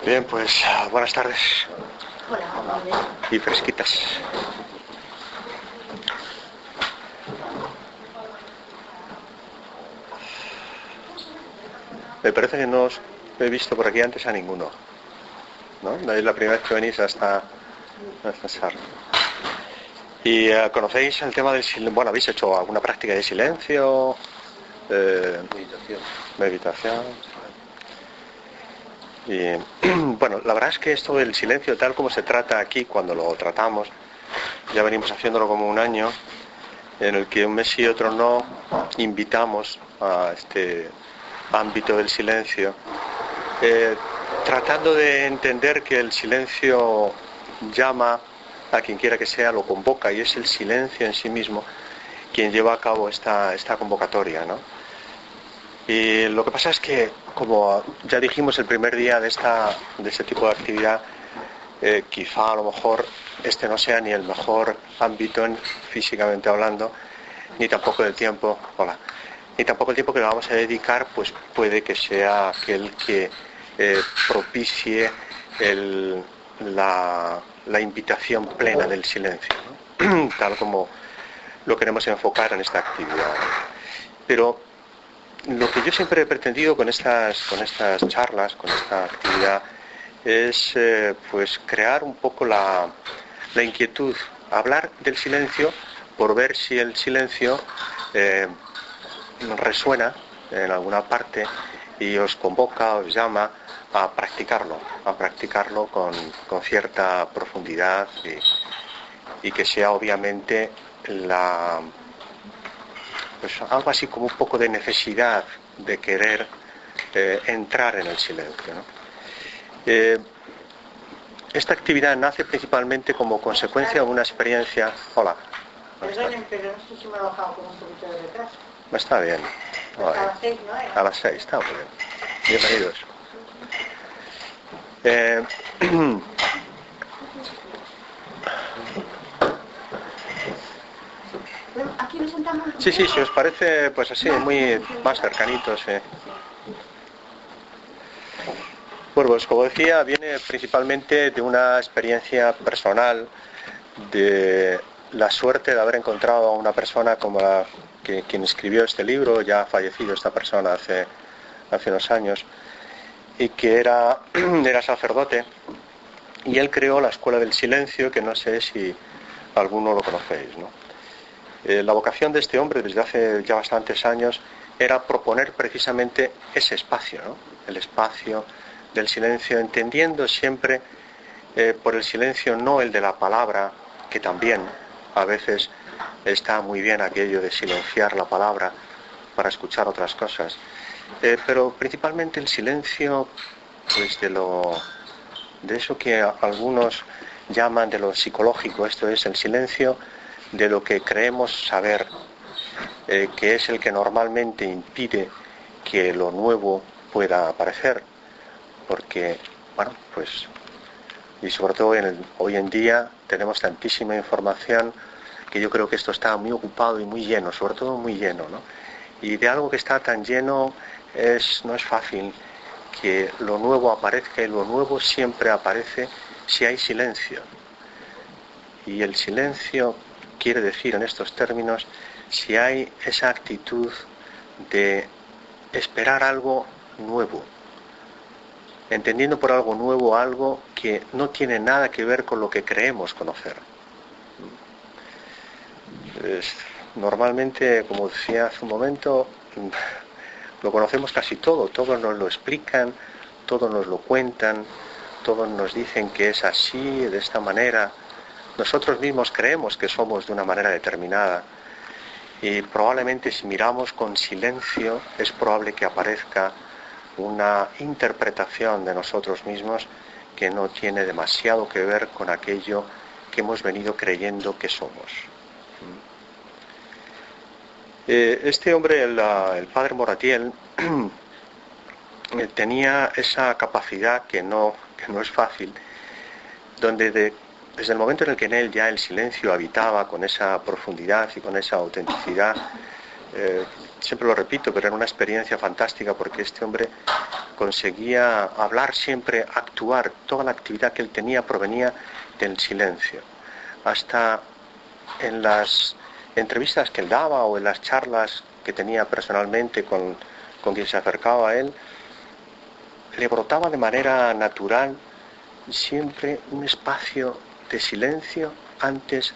Bien, pues buenas tardes. Hola, muy bien. Y fresquitas. Me parece que no os he visto por aquí antes a ninguno, ¿no? No es la primera vez que venís hasta sala. ¿Y conocéis el tema del silencio? Bueno, ¿habéis hecho alguna práctica de silencio? Meditación. Y bueno, la verdad es que esto del silencio, tal como se trata aquí, cuando lo tratamos, ya venimos haciéndolo como un año, en el que un mes y otro no invitamos a este ámbito del silencio, tratando de entender que el silencio llama a quien quiera que sea, lo convoca, y es el silencio en sí mismo quien lleva a cabo esta convocatoria, ¿no? Y lo que pasa es que, como ya dijimos el primer día de este tipo de actividad, quizá a lo mejor este no sea ni el mejor ámbito físicamente hablando, ni tampoco el tiempo que le vamos a dedicar, pues puede que sea aquel que propicie la invitación plena del silencio, ¿no? Tal como lo queremos enfocar en esta actividad. Pero lo que yo siempre he pretendido con estas charlas, con esta actividad, es pues crear un poco la inquietud, hablar del silencio por ver si el silencio resuena en alguna parte y os convoca, os llama a practicarlo con cierta profundidad y que sea obviamente pues algo así como un poco de necesidad de querer entrar en el silencio, ¿no? Esta actividad nace principalmente como consecuencia de una experiencia. Hola. Perdonen, pero no sé si me ha bajado con un poquito de retraso. Está bien. Pues a las 6, ¿no era? A las 6, está muy bien. Bienvenidos. Aquí nos sentamos. Sí, si os parece, pues así, muy más cercanitos. Bueno, pues como decía, viene principalmente de una experiencia personal, de la suerte de haber encontrado a una persona como quien escribió este libro, ya ha fallecido esta persona hace unos años, y que era sacerdote, y él creó la Escuela del Silencio, que no sé si alguno lo conocéis, ¿no? La vocación de este hombre desde hace ya bastantes años era proponer precisamente ese espacio, ¿no? El espacio del silencio, entendiendo siempre por el silencio no el de la palabra, que también a veces está muy bien aquello de silenciar la palabra para escuchar otras cosas, pero principalmente el silencio, pues de eso que algunos llaman de lo psicológico, esto es el silencio de lo que creemos saber, que es el que normalmente impide que lo nuevo pueda aparecer, porque, bueno, pues, y sobre todo hoy en día tenemos tantísima información que yo creo que esto está muy ocupado y muy lleno, sobre todo muy lleno, ¿no? Y de algo que está tan lleno no es fácil que lo nuevo aparezca, y lo nuevo siempre aparece si hay silencio. Y el silencio quiere decir en estos términos si hay esa actitud de esperar algo nuevo, entendiendo por algo nuevo algo que no tiene nada que ver con lo que creemos conocer. Normalmente, como decía hace un momento, lo conocemos casi todo, todos nos lo explican, todos nos lo cuentan, todos nos dicen que es así, de esta manera. Nosotros mismos creemos que somos de una manera determinada, y probablemente si miramos con silencio es probable que aparezca una interpretación de nosotros mismos que no tiene demasiado que ver con aquello que hemos venido creyendo que somos. Este hombre, el padre Moratiel, tenía esa capacidad que no es fácil, donde desde el momento en el que en él ya el silencio habitaba con esa profundidad y con esa autenticidad, siempre lo repito, pero era una experiencia fantástica porque este hombre conseguía hablar siempre, actuar, toda la actividad que él tenía provenía del silencio. Hasta en las entrevistas que él daba o en las charlas que tenía personalmente con quien se acercaba a él, le brotaba de manera natural siempre un espacio de silencio antes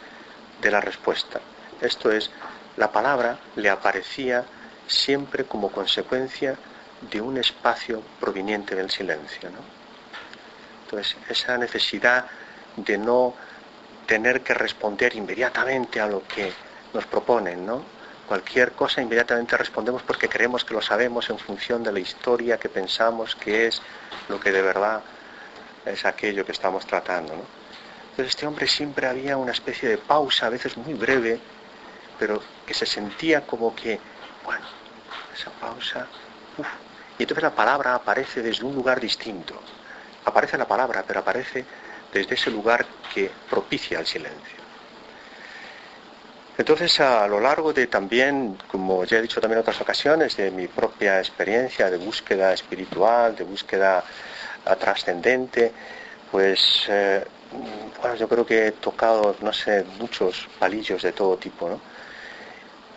de la respuesta. Esto es, la palabra le aparecía siempre como consecuencia de un espacio proveniente del silencio, ¿no? Entonces, esa necesidad de no tener que responder inmediatamente a lo que nos proponen, ¿no? Cualquier cosa inmediatamente respondemos porque creemos que lo sabemos en función de la historia que pensamos que es lo que de verdad es aquello que estamos tratando, ¿no? Entonces, este hombre siempre había una especie de pausa, a veces muy breve, pero que se sentía como que, bueno, esa pausa, y entonces la palabra aparece desde un lugar distinto. Aparece la palabra, pero aparece desde ese lugar que propicia el silencio. Entonces, a lo largo de también, como ya he dicho también en otras ocasiones, de mi propia experiencia de búsqueda espiritual, de búsqueda trascendente, pues, bueno, yo creo que he tocado, no sé, muchos palillos de todo tipo, ¿no?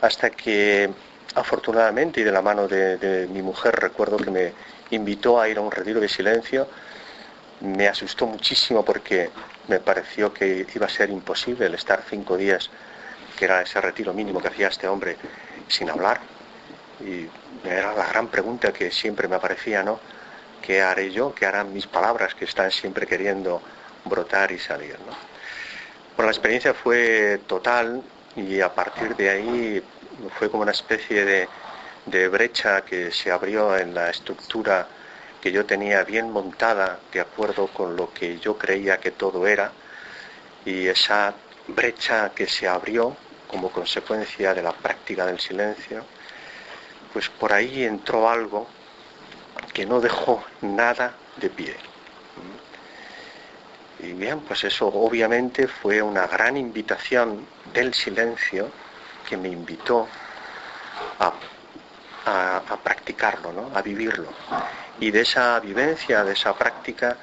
Hasta que, afortunadamente, y de la mano de mi mujer, recuerdo que me invitó a ir a un retiro de silencio. Me asustó muchísimo porque me pareció que iba a ser imposible el estar 5 días, que era ese retiro mínimo que hacía este hombre, sin hablar. Y era la gran pregunta que siempre me aparecía, ¿no? ¿Qué haré yo? ¿Qué harán mis palabras que están siempre queriendo brotar y salir, ¿no? Bueno, la experiencia fue total y a partir de ahí fue como una especie de brecha que se abrió en la estructura que yo tenía bien montada de acuerdo con lo que yo creía que todo era, y esa brecha que se abrió como consecuencia de la práctica del silencio, pues por ahí entró algo que no dejó nada de pie. Y bien, pues eso obviamente fue una gran invitación del silencio que me invitó a practicarlo, ¿no? A vivirlo. Y de esa vivencia, de esa práctica,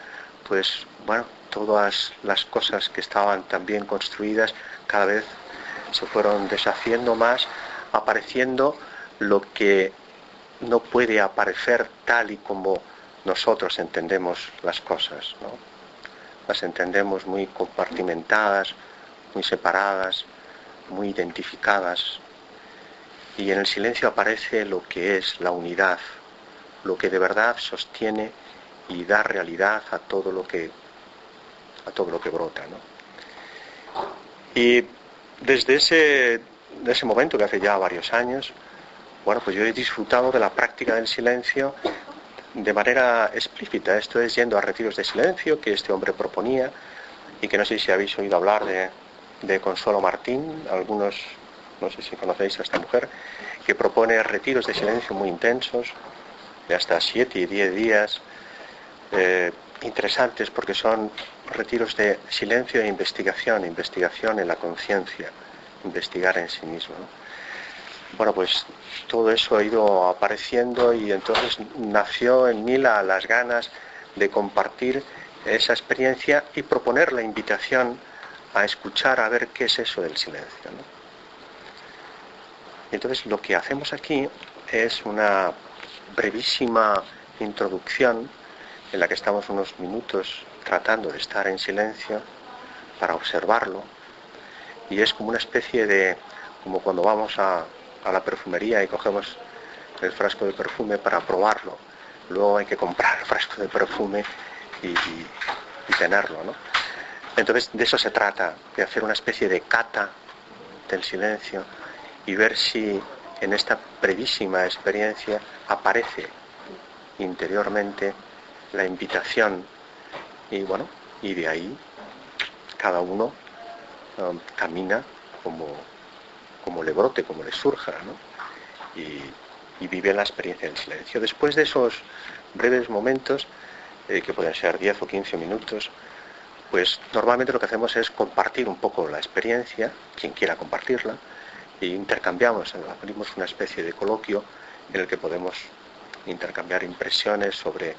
pues bueno, todas las cosas que estaban tan bien construidas cada vez se fueron deshaciendo más, apareciendo lo que no puede aparecer tal y como nosotros entendemos las cosas, ¿no? Las entendemos muy compartimentadas, muy separadas, muy identificadas. Y en el silencio aparece lo que es la unidad, lo que de verdad sostiene y da realidad a todo lo que brota, ¿no? Y desde ese momento, que hace ya varios años, bueno, pues yo he disfrutado de la práctica del silencio de manera explícita. Esto es yendo a retiros de silencio que este hombre proponía y que no sé si habéis oído hablar de Consuelo Martín. Algunos, no sé si conocéis a esta mujer, que propone retiros de silencio muy intensos, de hasta 7 y 10 días, interesantes porque son retiros de silencio e investigación en la conciencia, investigar en sí mismo, ¿no? Bueno, pues todo eso ha ido apareciendo y entonces nació en mí las ganas de compartir esa experiencia y proponer la invitación a escuchar, a ver qué es eso del silencio, ¿no? Entonces lo que hacemos aquí es una brevísima introducción en la que estamos unos minutos tratando de estar en silencio para observarlo, y es como una especie de, como cuando vamos a la perfumería y cogemos el frasco de perfume para probarlo, luego hay que comprar el frasco de perfume y tenerlo, ¿no? Entonces de eso se trata, de hacer una especie de cata del silencio y ver si en esta brevísima experiencia aparece interiormente la invitación, y bueno, y de ahí cada uno camina como le brote, como le surja, ¿no? Y vive la experiencia del silencio. Después de esos breves momentos, que pueden ser 10 o 15 minutos, pues normalmente lo que hacemos es compartir un poco la experiencia, quien quiera compartirla, y intercambiamos, abrimos una especie de coloquio en el que podemos intercambiar impresiones sobre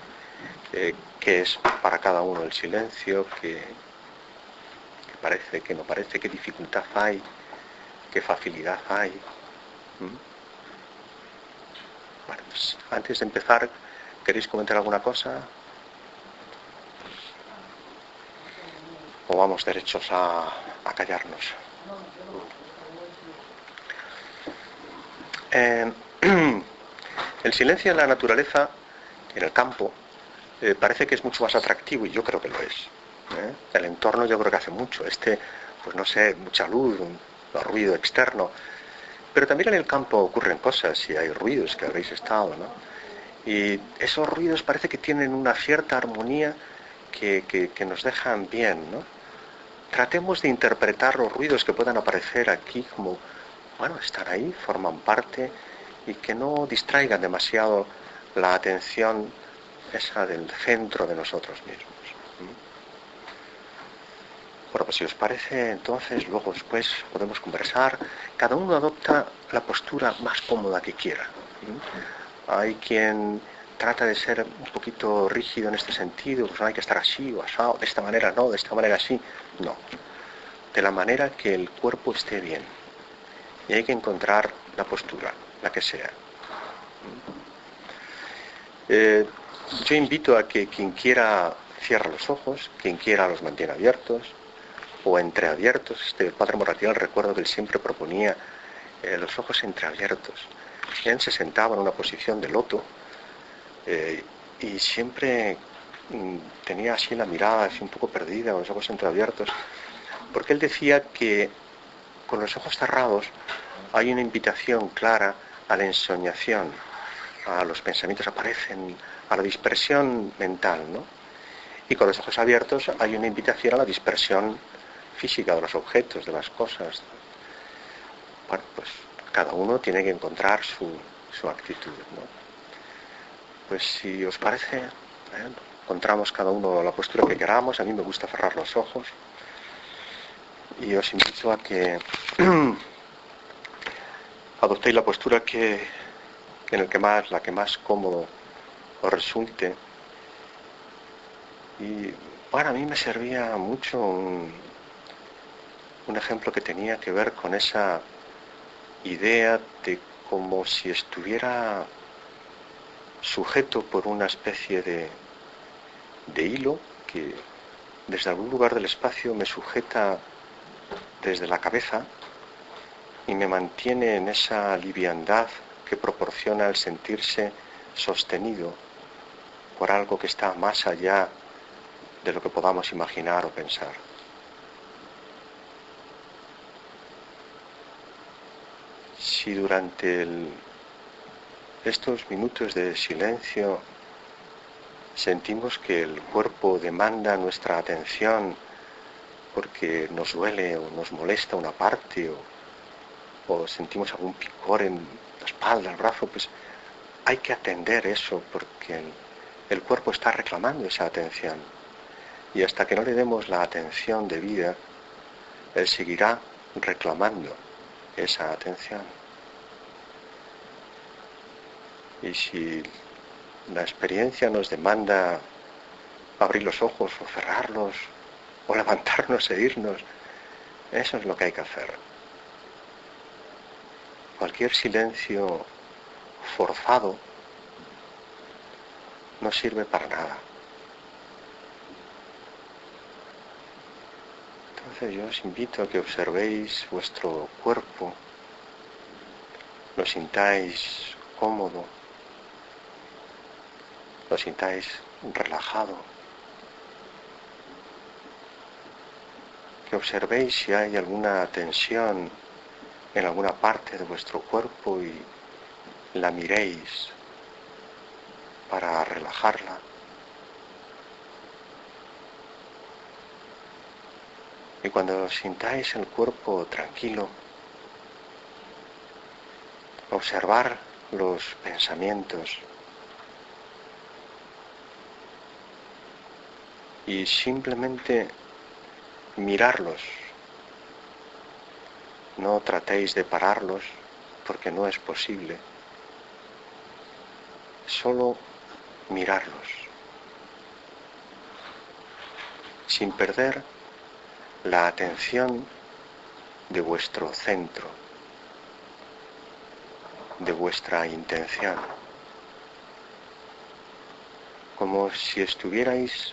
qué es para cada uno el silencio, qué parece, qué no parece, qué dificultad hay, qué facilidad hay. Bueno, pues antes de empezar, ¿queréis comentar alguna cosa? ¿O vamos derechos a callarnos? El silencio en la naturaleza, en el campo, parece que es mucho más atractivo, y yo creo que lo es. El entorno yo creo que hace mucho. Pues no sé, mucha luz, ruido externo. Pero también en el campo ocurren cosas y hay ruidos que habréis estado, ¿no? Y esos ruidos parece que tienen una cierta armonía que nos dejan bien, ¿no? Tratemos de interpretar los ruidos que puedan aparecer aquí como, bueno, están ahí, forman parte, y que no distraigan demasiado la atención esa del centro de nosotros mismos. Bueno, pues si os parece, entonces, luego después podemos conversar. Cada uno adopta la postura más cómoda que quiera. Hay quien trata de ser un poquito rígido en este sentido, pues no hay que estar así o asado, de esta manera no, de esta manera así. No. De la manera que el cuerpo esté bien. Y hay que encontrar la postura, la que sea. Yo invito a que quien quiera cierre los ojos, quien quiera los mantiene abiertos o entreabiertos. Este padre Moratiel, recuerdo que él siempre proponía los ojos entreabiertos. Él se sentaba en una posición de loto y siempre tenía así la mirada así un poco perdida, con los ojos entreabiertos, porque él decía que con los ojos cerrados hay una invitación clara a la ensoñación, a los pensamientos aparecen, a la dispersión mental, ¿no? Y con los ojos abiertos hay una invitación a la dispersión física de los objetos, de las cosas. Bueno, pues cada uno tiene que encontrar su actitud, ¿no? Pues si os parece, encontramos cada uno la postura que queramos. A mí me gusta cerrar los ojos y os invito a que adoptéis la postura la que más cómodo os resulte. Y para mí me servía mucho un ejemplo que tenía que ver con esa idea de como si estuviera sujeto por una especie de hilo que desde algún lugar del espacio me sujeta desde la cabeza y me mantiene en esa liviandad que proporciona el sentirse sostenido por algo que está más allá de lo que podamos imaginar o pensar. Si durante estos minutos de silencio sentimos que el cuerpo demanda nuestra atención porque nos duele o nos molesta una parte o sentimos algún picor en la espalda, el brazo, pues hay que atender eso porque el cuerpo está reclamando esa atención. Y hasta que no le demos la atención debida, él seguirá reclamando esa atención. Y si la experiencia nos demanda abrir los ojos o cerrarlos, o levantarnos e irnos, eso es lo que hay que hacer. Cualquier silencio forzado no sirve para nada. Entonces yo os invito a que observéis vuestro cuerpo, lo sintáis cómodo, lo sintáis relajado, que observéis si hay alguna tensión en alguna parte de vuestro cuerpo y la miréis para relajarla. Y cuando sintáis el cuerpo tranquilo, observar los pensamientos y simplemente mirarlos No tratéis de pararlos porque no es posible. Solo mirarlos, sin perder la atención de vuestro centro, de vuestra intención, como si estuvierais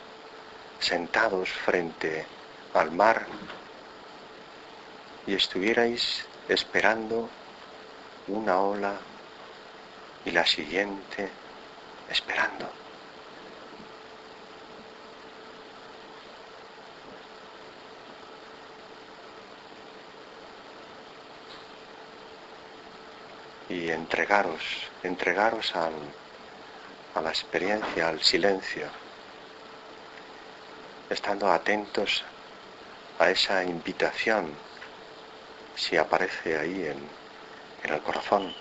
sentados frente al mar y estuvierais esperando una ola y la siguiente, esperando. Y entregaros a la experiencia, al silencio, estando atentos a esa invitación, si aparece ahí en el corazón.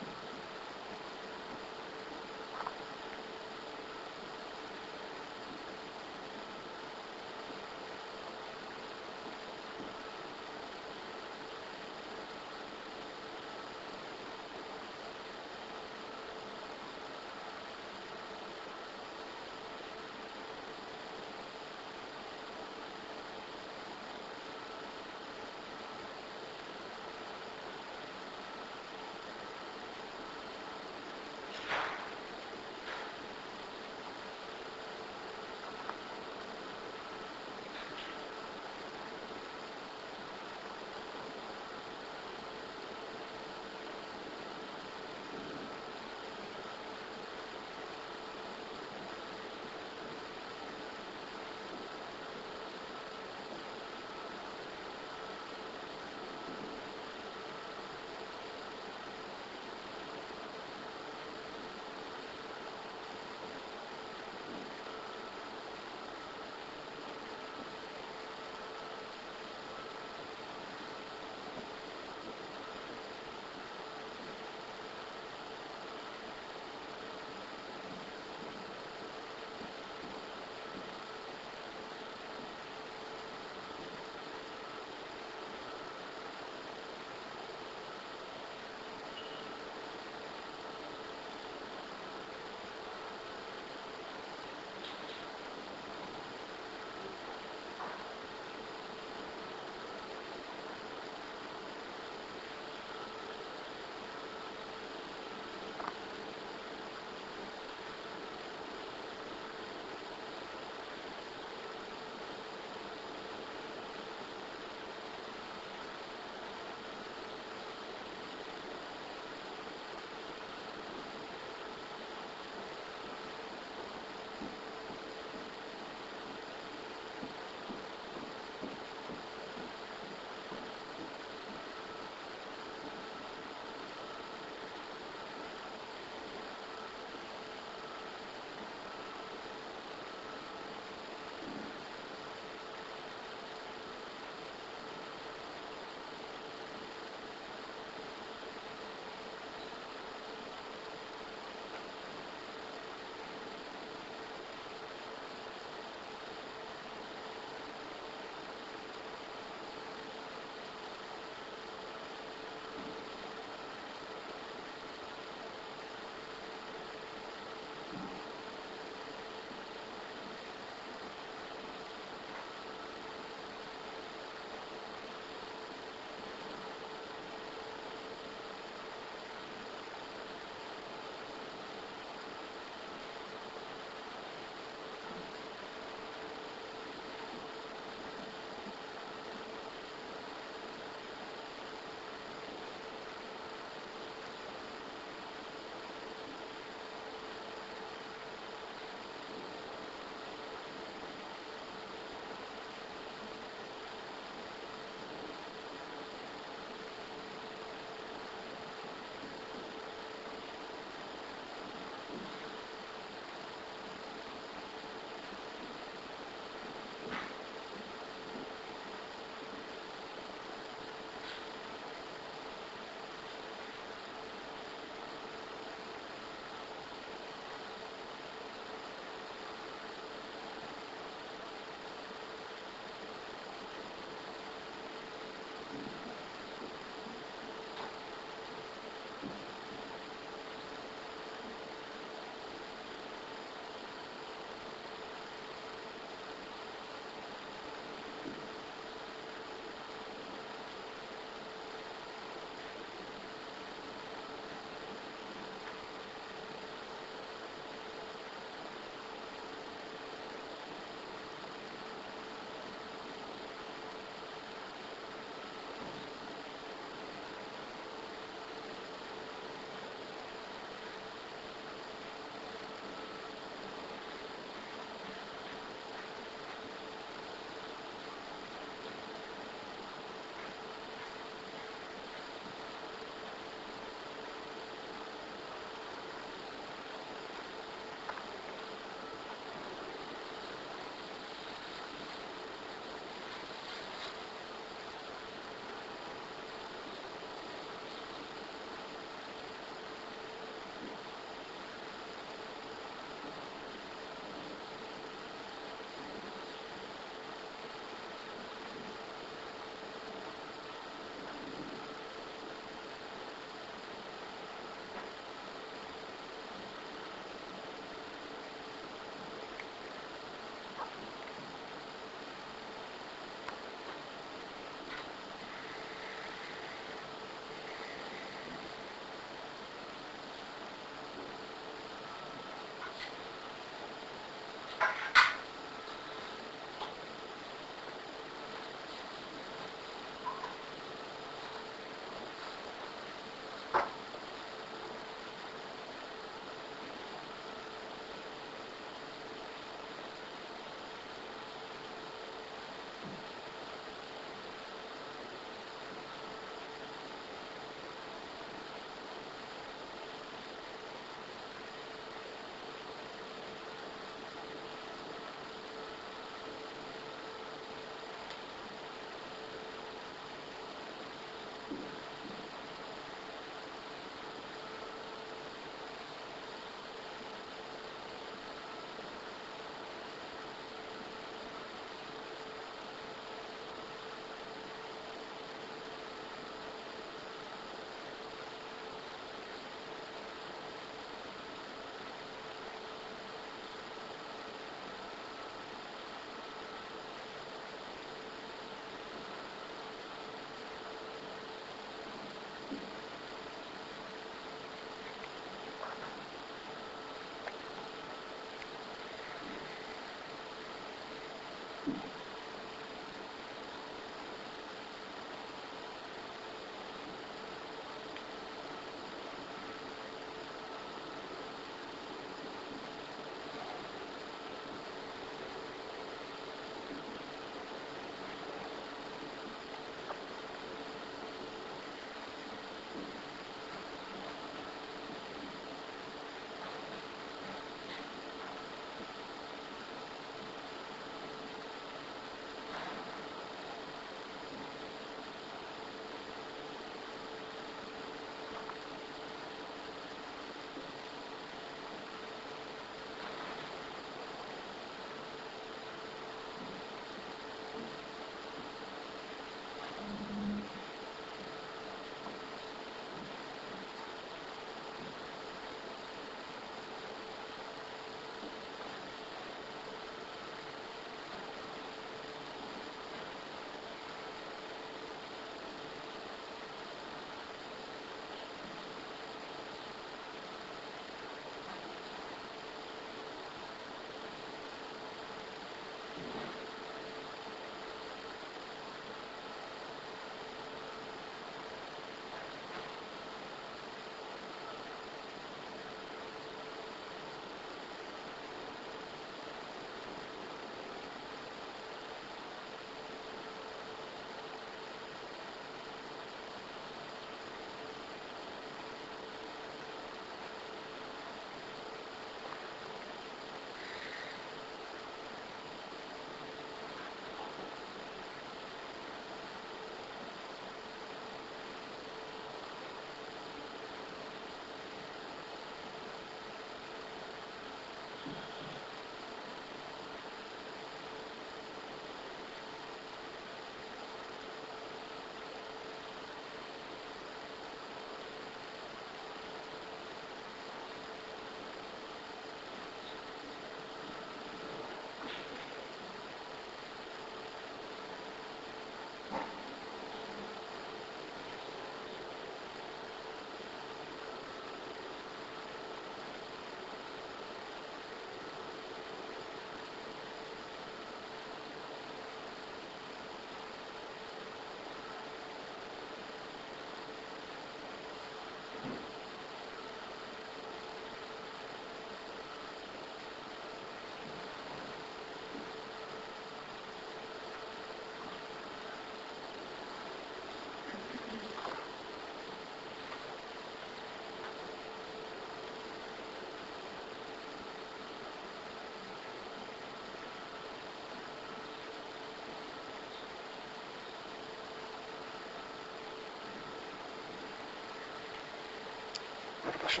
Bueno, pues,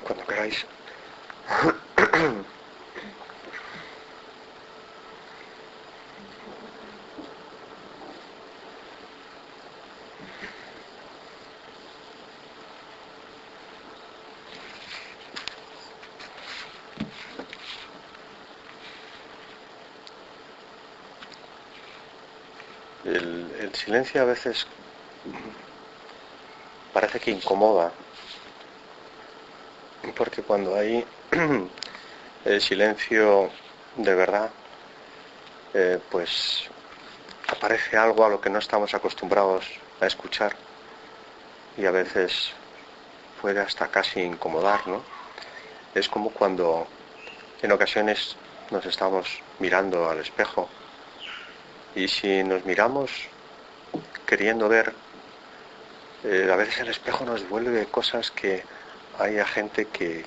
cuando queráis. El silencio a veces parece que incomoda, porque cuando hay el silencio de verdad, pues aparece algo a lo que no estamos acostumbrados a escuchar y a veces puede hasta casi incomodar, ¿no? Es como cuando en ocasiones nos estamos mirando al espejo y si nos miramos queriendo ver, a veces el espejo nos devuelve cosas que hay a gente que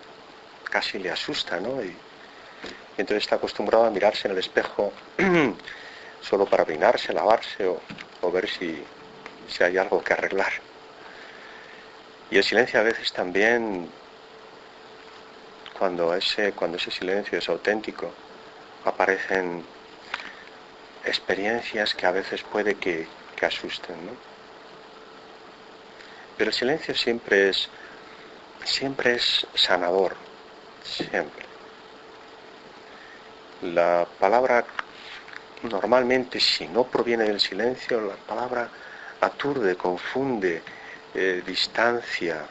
casi le asusta, ¿no? Y entonces está acostumbrado a mirarse en el espejo solo para peinarse, lavarse o ver si hay algo que arreglar. Y el silencio a veces también, cuando ese silencio es auténtico, aparecen experiencias que a veces puede que asusten, ¿no? Pero el silencio siempre es sanador, siempre. La palabra normalmente, si no proviene del silencio, la palabra aturde, confunde, distancia.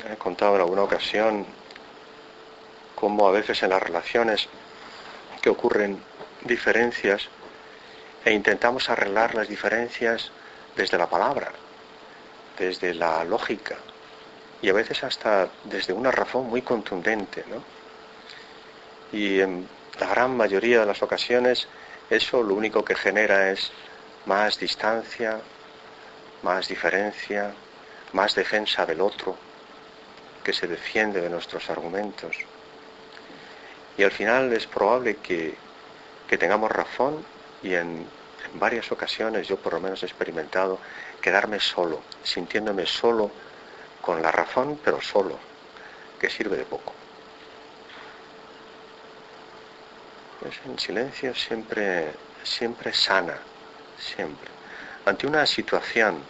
He contado en alguna ocasión cómo a veces en las relaciones que ocurren diferencias e intentamos arreglar las diferencias desde la palabra, desde la lógica y a veces hasta desde una razón muy contundente, ¿no? Y en la gran mayoría de las ocasiones eso lo único que genera es más distancia, más diferencia, más defensa del otro, que se defiende de nuestros argumentos. Y al final es probable que tengamos razón y en varias ocasiones yo por lo menos he experimentado quedarme solo, sintiéndome solo con la razón, pero solo, que sirve de poco. Pues en silencio siempre sana, siempre. Ante una situación,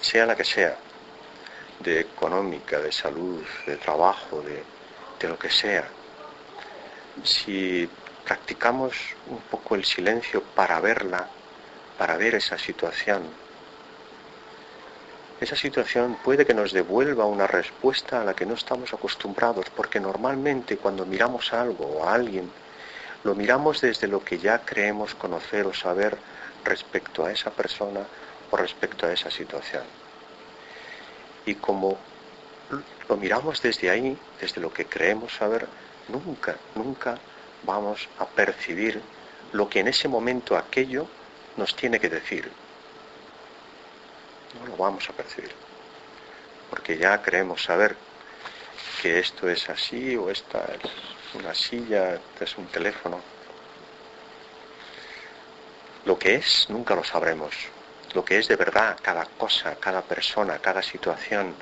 sea la que sea, de económica, de salud, de trabajo, de lo que sea, si practicamos un poco el silencio para verla, para ver esa situación puede que nos devuelva una respuesta a la que no estamos acostumbrados, porque normalmente cuando miramos a algo o a alguien, lo miramos desde lo que ya creemos conocer o saber respecto a esa persona o respecto a esa situación. Y como lo miramos desde ahí, desde lo que creemos saber, nunca vamos a percibir lo que en ese momento aquello nos tiene que decir. No lo vamos a percibir, porque ya creemos saber que esto es así o esta es una silla, este es un teléfono. Lo que es nunca lo sabremos. Lo que es de verdad cada cosa, cada persona, cada situación,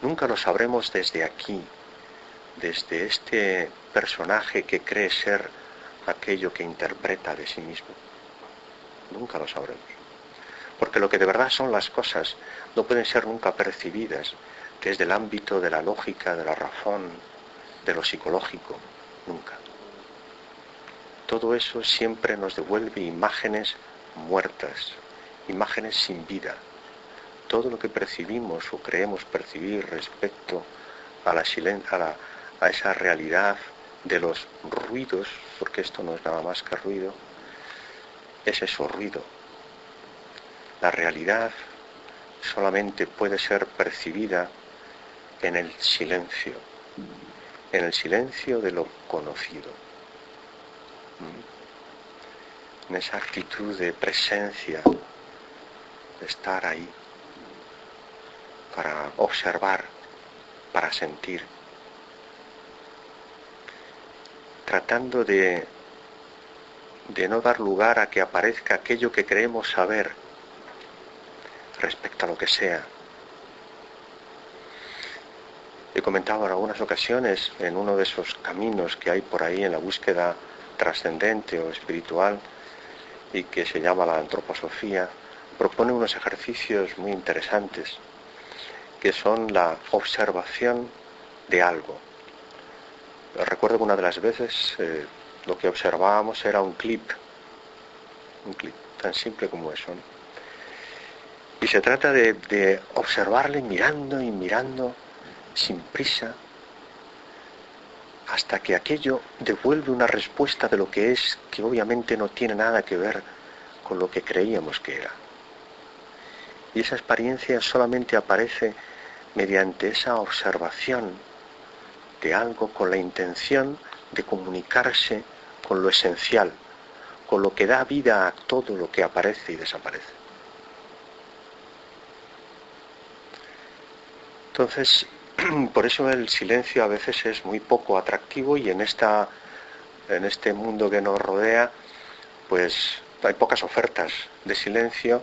nunca lo sabremos desde aquí, desde este personaje que cree ser aquello que interpreta de sí mismo. Nunca lo sabremos. Porque lo que de verdad son las cosas no pueden ser nunca percibidas desde el ámbito de la lógica, de la razón, de lo psicológico, nunca. Todo eso siempre nos devuelve imágenes muertas, imágenes sin vida. Todo lo que percibimos o creemos percibir respecto a esa realidad de los ruidos, porque esto no es nada más que ruido, es eso, ruido. La realidad solamente puede ser percibida en el silencio de lo conocido, en esa actitud de presencia, de estar ahí, para observar, para sentir, tratando de no dar lugar a que aparezca aquello que creemos saber, respecto a lo que sea. He comentado en algunas ocasiones, en uno de esos caminos que hay por ahí en la búsqueda trascendente o espiritual y que se llama la antroposofía, propone unos ejercicios muy interesantes que son la observación de algo. Recuerdo que una de las veces lo que observábamos era un clip tan simple como eso, ¿no? Y se trata de observarle mirando y mirando sin prisa hasta que aquello devuelve una respuesta de lo que es, que obviamente no tiene nada que ver con lo que creíamos que era. Y esa experiencia solamente aparece mediante esa observación de algo con la intención de comunicarse con lo esencial, con lo que da vida a todo lo que aparece y desaparece. Entonces, por eso el silencio a veces es muy poco atractivo y en este mundo que nos rodea, pues hay pocas ofertas de silencio,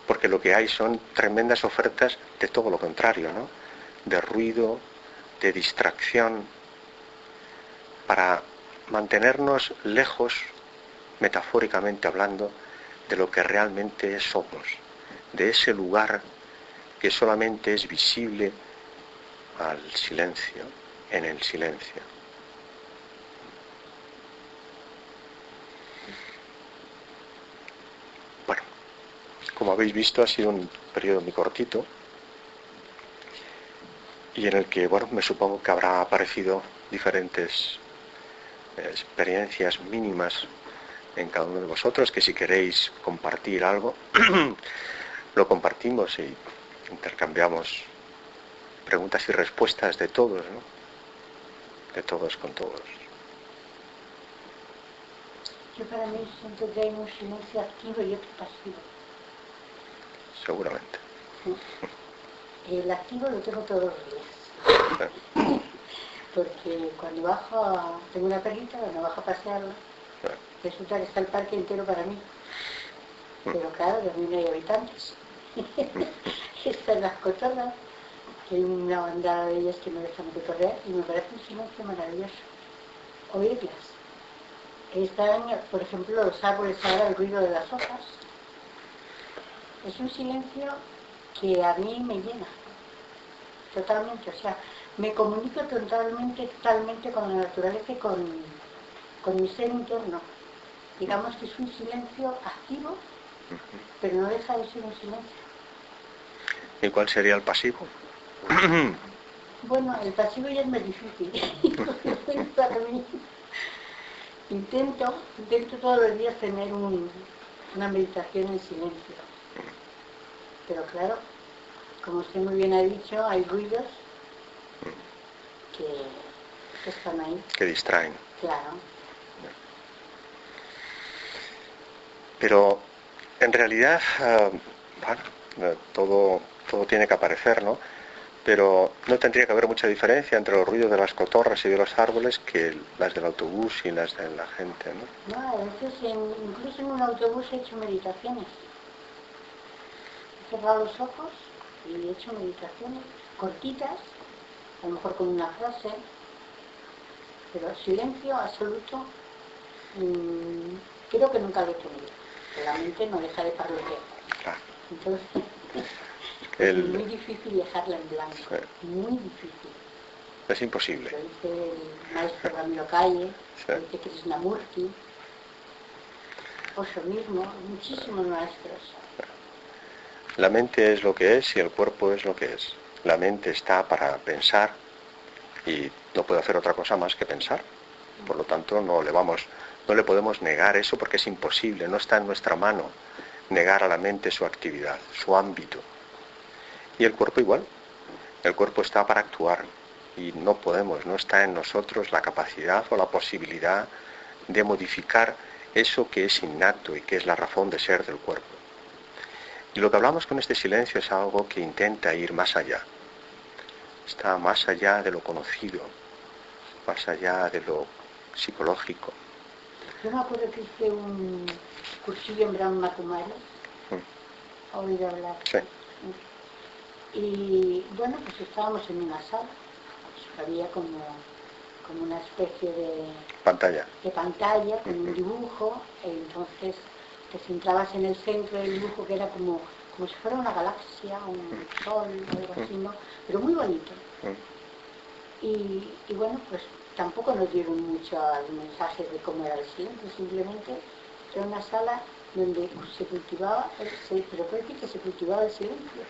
porque lo que hay son tremendas ofertas de todo lo contrario, ¿no? De ruido, de distracción, para mantenernos lejos, metafóricamente hablando, de lo que realmente somos, de ese lugar que solamente es visible al silencio, en el silencio. Bueno, como habéis visto, ha sido un periodo muy cortito y en el que, bueno, me supongo que habrá aparecido diferentes experiencias mínimas en cada uno de vosotros, que si queréis compartir algo, lo compartimos y intercambiamos preguntas y respuestas de todos, ¿no? De todos con todos. Yo para mí siento que hay un silencio activo y otro pasivo. Seguramente. Sí. El activo lo tengo todos los días. Sí. Porque cuando bajo, tengo una perrita, cuando bajo a pasearla, resulta que está el parque entero para mí. Pero claro, también no hay habitantes. Están las cotorras, que hay una bandada de ellas que me dejan de correr y me parece un silencio maravilloso. Oírlas. Están, por ejemplo, los árboles, ahora el ruido de las hojas. Es un silencio que a mí me llena. Totalmente, o sea, me comunico totalmente con la naturaleza y con mi ser interno. Digamos que es un silencio activo, pero no deja de ser un silencio. ¿Y cuál sería el pasivo? Bueno, el pasivo ya es más difícil. Para mí. Intento todos los días tener una meditación en silencio. Pero claro, como usted muy bien ha dicho, hay ruidos que están ahí. Que distraen. Claro. Pero en realidad, bueno, todo tiene que aparecer, ¿no? Pero no tendría que haber mucha diferencia entre los ruidos de las cotorras y de los árboles que las del autobús y las de la gente, ¿no? No, a veces incluso en un autobús he hecho meditaciones. He cerrado los ojos y he hecho meditaciones cortitas, a lo mejor con una frase, pero silencio absoluto, creo que nunca lo he tenido. La mente no deja de parlotear. Claro. Entonces, es muy difícil dejarla en blanco, sí. Muy difícil. Es imposible. Lo dice el maestro Ramiro Calle, Sí. lo dice Krishnamurti, Osho mismo, muchísimos maestros. La mente es lo que es y el cuerpo es lo que es. La mente está para pensar y no puede hacer otra cosa más que pensar. Por lo tanto, no le podemos negar eso porque es imposible, no está en nuestra mano negar a la mente su actividad, su ámbito. Y el cuerpo igual. El cuerpo está para actuar y no está en nosotros la capacidad o la posibilidad de modificar eso que es innato y que es la razón de ser del cuerpo. Y lo que hablamos con este silencio es algo que intenta ir más allá. Está más allá de lo conocido, más allá de lo psicológico. Yo me acuerdo que hice un cursillo en Brahma Kumaris. ¿Ha oído hablar? Sí. Y bueno, pues estábamos en una sala, pues había como una especie de pantalla con un dibujo, e entonces te centrabas en el centro del dibujo, que era como si fuera una galaxia, un sol, algo así, ¿no? Pero muy bonito. Y bueno, pues tampoco nos dieron muchos mensajes de cómo era el silencio, simplemente era una sala donde se cultivaba, pero puede decir que se cultivaba el silencio,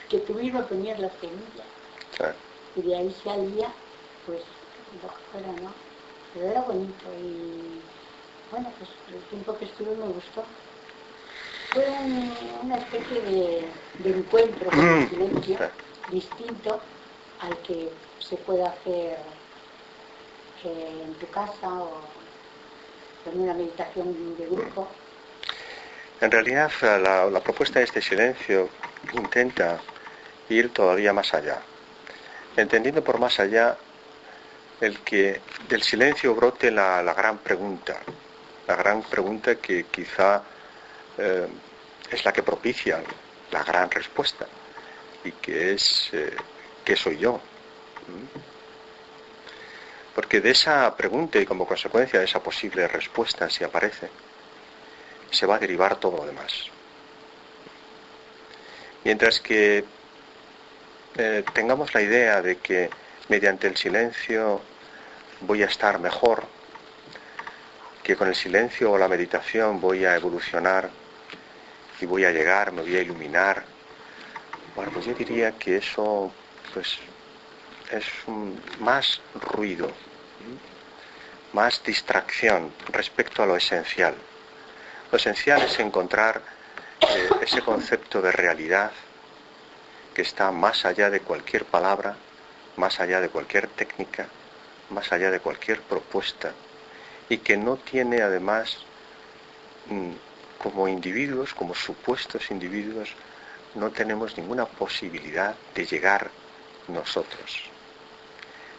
que tú mismo ponías las semillas, y de ahí salía, pues, lo que fuera, ¿no? Pero era bonito, y bueno, pues el tiempo que estuve me gustó. Fue una especie de encuentro con el silencio distinto al que se puede hacer en tu casa o en una meditación de grupo. En realidad la propuesta de este silencio intenta ir todavía más allá, entendiendo por más allá el que del silencio brote la gran pregunta que quizá es la que propicia la gran respuesta, y que es ¿qué soy yo? Porque de esa pregunta, y como consecuencia de esa posible respuesta, si aparece, se va a derivar todo lo demás. Mientras que tengamos la idea de que mediante el silencio voy a estar mejor, que con el silencio o la meditación voy a evolucionar y voy a llegar, me voy a iluminar, bueno, pues yo diría que eso pues es más ruido, más distracción respecto a lo esencial. Lo esencial es encontrar ese concepto de realidad que está más allá de cualquier palabra, más allá de cualquier técnica, más allá de cualquier propuesta, y que no tiene además, como individuos, como supuestos individuos, no tenemos ninguna posibilidad de llegar nosotros.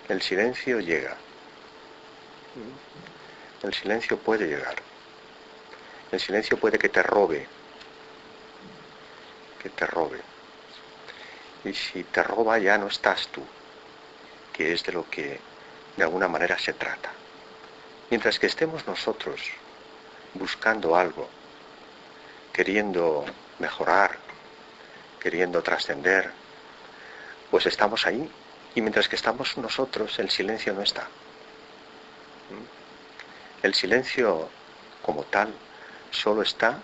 El silencio llega. El silencio puede llegar. El silencio puede que te robe. Y si te roba, ya no estás tú, que es de lo que de alguna manera se trata. Mientras que estemos nosotros buscando algo, queriendo mejorar, queriendo trascender, pues estamos ahí. Y mientras que estamos nosotros, el silencio no está. El silencio como tal solo está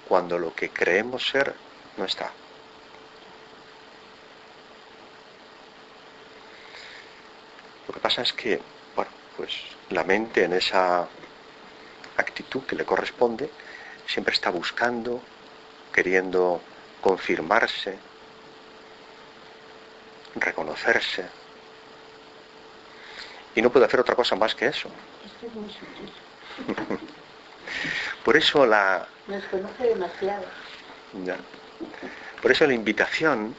cuando lo que creemos ser no está. Lo que pasa es que, bueno, pues la mente, en esa actitud que le corresponde, siempre está buscando, queriendo confirmarse, reconocerse, y no puede hacer otra cosa más que eso. Esto es muy sutil. Por eso nos conoce demasiado. Ya. Por eso la invitación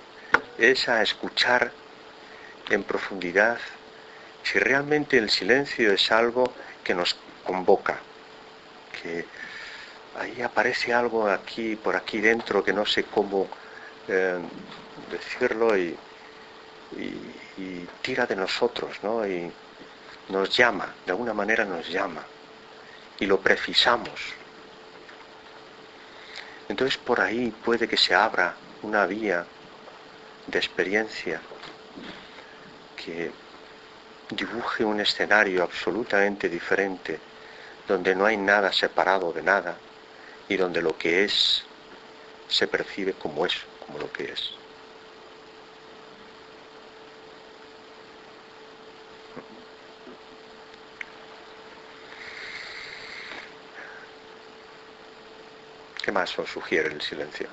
es a escuchar en profundidad si realmente el silencio es algo que nos convoca, que ahí aparece algo aquí, por aquí dentro, que no sé cómo decirlo, y tira de nosotros, ¿no? Y nos llama, de alguna manera nos llama, y lo precisamos. Entonces por ahí puede que se abra una vía de experiencia que dibuje un escenario absolutamente diferente, donde no hay nada separado de nada, y donde lo que es se percibe como eso, como lo que es. ¿Qué más os sugiere el silencio?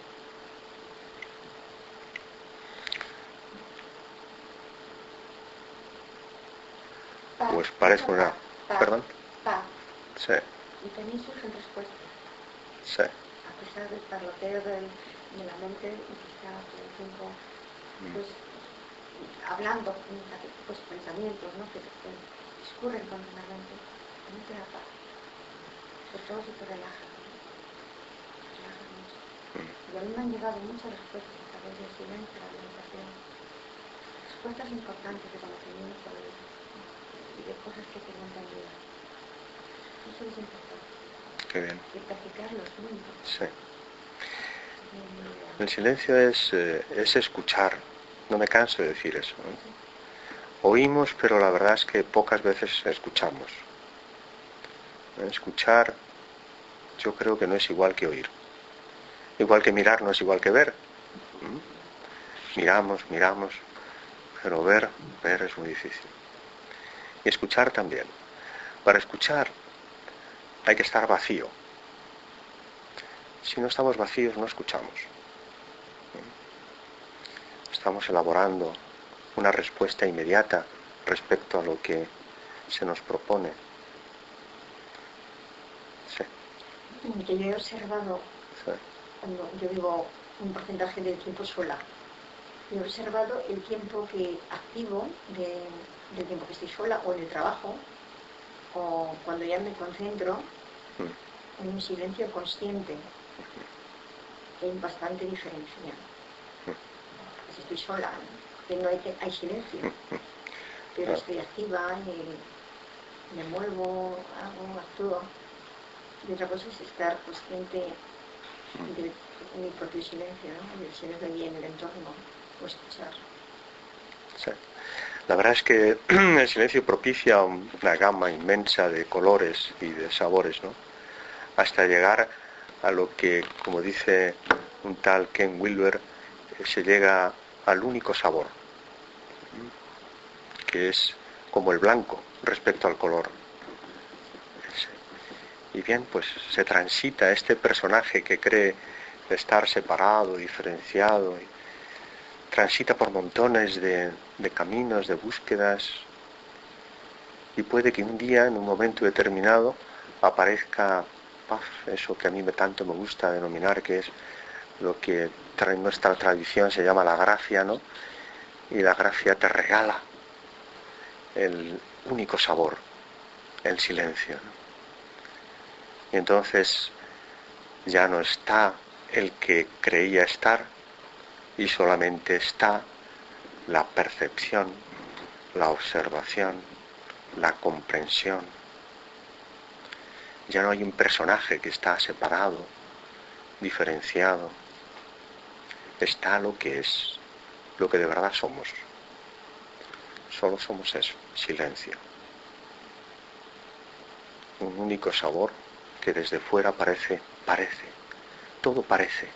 Pues parece una... ¿Perdón? Sí. Y también surgen respuestas. Sí. A pesar del parloteo de la mente, está todo el tiempo pues, hablando, pues pensamientos, ¿no? que discurren continuamente. También te da paz. Sobre todo si te relajas. Te relajas mucho. Y a mí me han llegado muchas respuestas. través del silencio, la meditación, respuestas importantes de conocimiento y de cosas que te dan ayuda. Eso es importante. Qué bien. Y practicarlo juntos. Sí. El silencio es escuchar. No me canso de decir eso, ¿no? Sí. Oímos, pero la verdad es que pocas veces escuchamos. Escuchar, yo creo que no es igual que oír. Igual que mirar no es igual que ver. Miramos, pero ver es muy difícil. Y escuchar también. Para escuchar hay que estar vacío. Si no estamos vacíos, no escuchamos. Estamos elaborando una respuesta inmediata respecto a lo que se nos propone. Sí. Que yo he observado, Sí. cuando yo vivo un porcentaje del tiempo sola, he observado el tiempo que activo del tiempo que estoy sola o en el trabajo, o cuando ya me concentro en un silencio consciente. Hay bastante diferencia. Si estoy sola, hay silencio, pero estoy activa, me muevo, actúo. Y otra cosa es estar consciente de mi propio silencio, ¿no? Del silencio allí en el entorno, o escuchar. Sí. La verdad es que el silencio propicia una gama inmensa de colores y de sabores, ¿no? Hasta llegar a lo que, como dice un tal Ken Wilber, se llega al único sabor, que es como el blanco respecto al color. Y bien, pues se transita este personaje que cree estar separado, diferenciado, y transita por montones de caminos, de búsquedas, y puede que un día, en un momento determinado, aparezca eso que a mí tanto me gusta denominar, que es lo que en nuestra tradición se llama la gracia, ¿no? Y la gracia te regala el único sabor, el silencio, ¿no? Y entonces ya no está el que creía estar, y solamente está la percepción, la observación, la comprensión. Ya no hay un personaje que está separado, diferenciado. Está lo que es, lo que de verdad somos. Solo somos eso, silencio. Un único sabor que desde fuera parece, todo parece.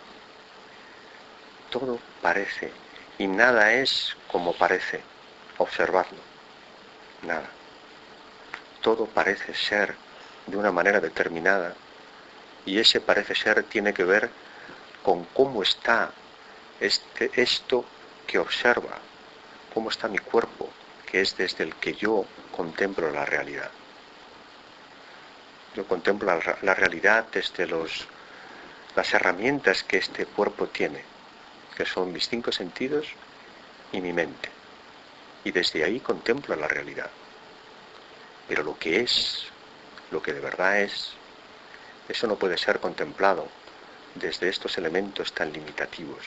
Todo parece. Y nada es como parece. Observadlo. Nada. Todo parece ser de una manera determinada, y ese parece ser tiene que ver con cómo está esto que observa, cómo está mi cuerpo, que es desde el que yo contemplo la realidad. Yo contemplo la realidad desde las herramientas que este cuerpo tiene, que son mis 5 sentidos y mi mente. Y desde ahí contemplo la realidad. Pero lo que es, lo que de verdad es, eso no puede ser contemplado desde estos elementos tan limitativos.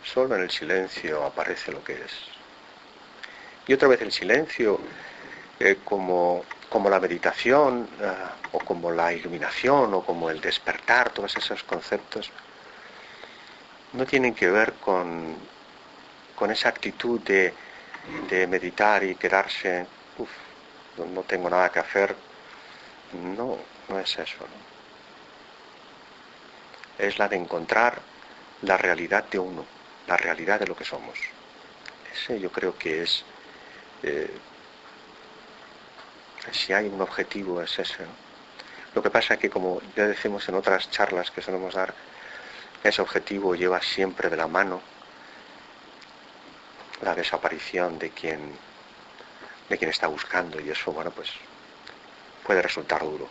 Solo en el silencio aparece lo que es. Y otra vez el silencio, como la meditación, o como la iluminación, o como el despertar, todos esos conceptos, no tienen que ver con esa actitud de meditar y quedarse, no tengo nada que hacer. No es eso, ¿no? Es la de encontrar la realidad de uno, la realidad de lo que somos. Ese yo creo que es, si hay un objetivo, es ese, ¿no? Lo que pasa es que, como ya decimos en otras charlas que solemos dar, ese objetivo lleva siempre de la mano la desaparición de quien está buscando, y eso, bueno, pues puede resultar duro,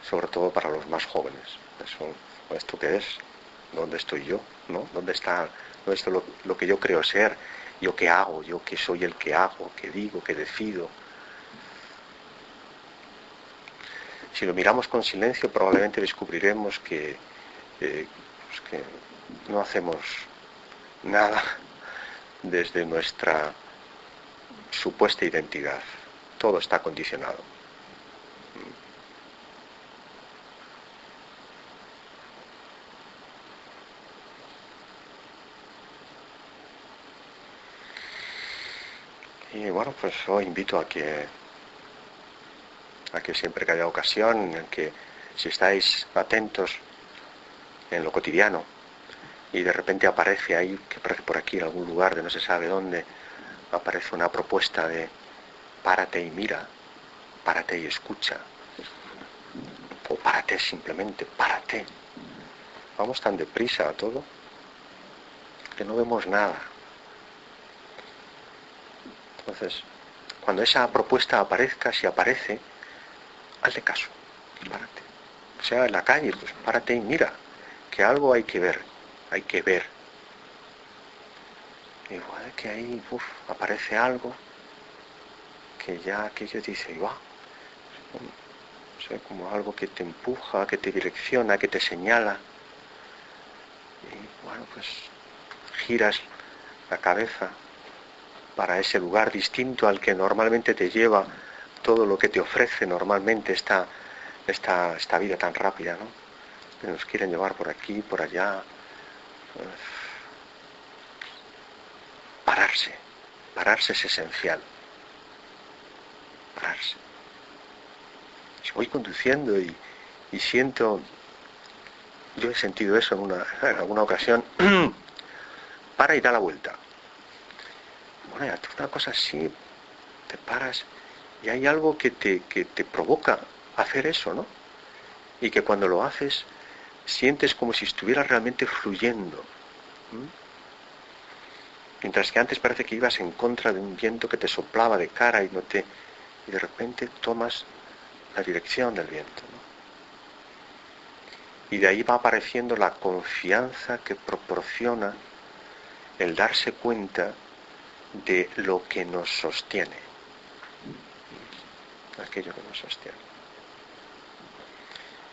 sobre todo para los más jóvenes. Eso, ¿esto qué es? ¿Dónde estoy yo? ¿No? ¿Dónde está lo que yo creo ser? ¿Yo qué hago? ¿Yo qué soy el que hago? ¿Qué digo? ¿Qué decido? Si lo miramos con silencio, probablemente descubriremos que no hacemos nada desde nuestra supuesta identidad. Todo está condicionado. Y bueno, pues os invito a que siempre que haya ocasión, en que si estáis atentos en lo cotidiano y de repente aparece ahí, que aparece por aquí en algún lugar de no se sabe dónde, aparece una propuesta de párate y mira, párate y escucha, o párate simplemente, párate. Vamos tan deprisa a todo que no vemos nada. Entonces, cuando esa propuesta aparezca, si aparece, hazle caso, párate. O sea, en la calle, pues párate y mira, que algo hay que ver, hay que ver. Igual que ahí aparece algo que ya aquello dice, va, no sé, como algo que te empuja, que te direcciona, que te señala. Y bueno, pues giras la cabeza para ese lugar distinto al que normalmente te lleva todo lo que te ofrece normalmente esta vida tan rápida, ¿no? Que nos quieren llevar por aquí, por allá. Pararse es esencial. Pararse. Si voy conduciendo y siento, yo he sentido eso en alguna ocasión, para y da la vuelta. Bueno, ya una cosa así, te paras y hay algo que te provoca hacer eso, ¿no? Y que cuando lo haces sientes como si estuvieras realmente fluyendo. Mientras que antes parece que ibas en contra de un viento que te soplaba de cara y de repente tomas la dirección del viento, ¿no? Y de ahí va apareciendo la confianza que proporciona el darse cuenta de lo que nos sostiene, aquello que nos sostiene,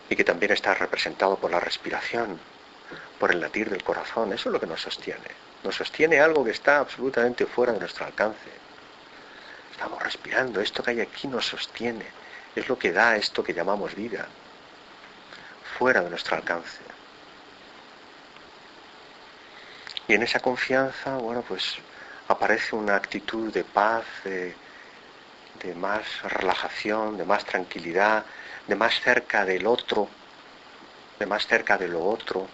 y que también está representado por la respiración, por el latir del corazón. Eso es lo que nos sostiene algo que está absolutamente fuera de nuestro alcance. Estamos respirando, esto que hay aquí nos sostiene, es lo que da esto que llamamos vida, fuera de nuestro alcance. Y en esa confianza, bueno, pues aparece una actitud de paz, de más relajación, de más tranquilidad, de más cerca del otro, de más cerca de lo otro.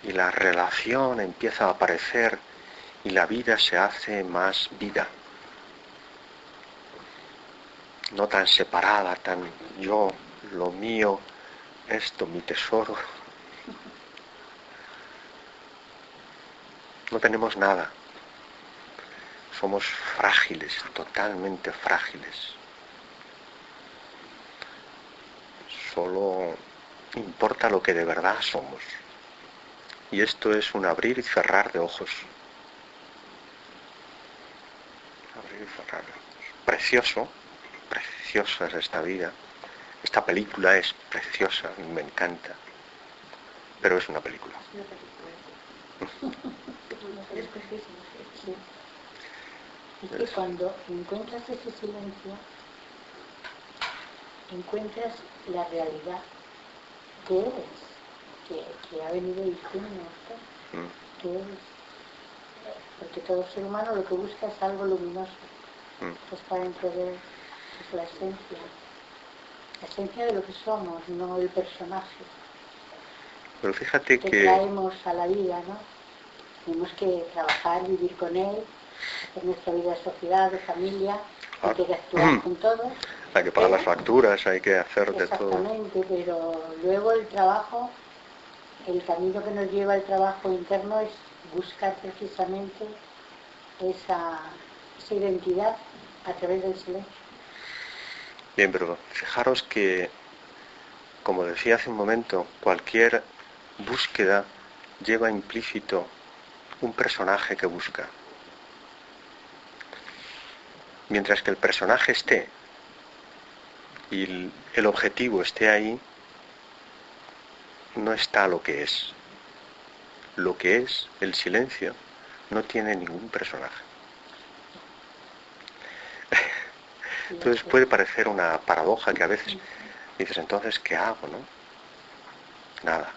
Y la relación empieza a aparecer y la vida se hace más vida. No tan separada, tan yo, lo mío, esto, mi tesoro. No tenemos nada. Somos frágiles, totalmente frágiles. Solo importa lo que de verdad somos. Y esto es un abrir y cerrar de ojos. Abrir y cerrar de ojos. Preciosa es esta vida. Esta película es preciosa, me encanta. Pero es una película. Y que cuando encuentras ese silencio, encuentras la realidad que eres, que ha venido diciendo usted, que eres. Porque todo ser humano lo que busca es algo luminoso, que está dentro de él, es la esencia de lo que somos, no el personaje. Pero fíjate que traemos a la vida, ¿no? Tenemos que trabajar, vivir con él, hacer nuestra vida de sociedad, de familia, hay que actuar con todo. Hay que pagar las facturas, hay que hacer de todo. Exactamente, pero luego el trabajo, el camino que nos lleva al trabajo interno es buscar precisamente esa identidad a través del silencio. Bien, pero fijaros que, como decía hace un momento, cualquier búsqueda lleva implícito un personaje que busca. Mientras que el personaje esté, y el objetivo esté ahí, no está lo que es. Lo que es el silencio no tiene ningún personaje. Entonces puede parecer una paradoja que a veces dices, entonces, ¿qué hago, no? Nada.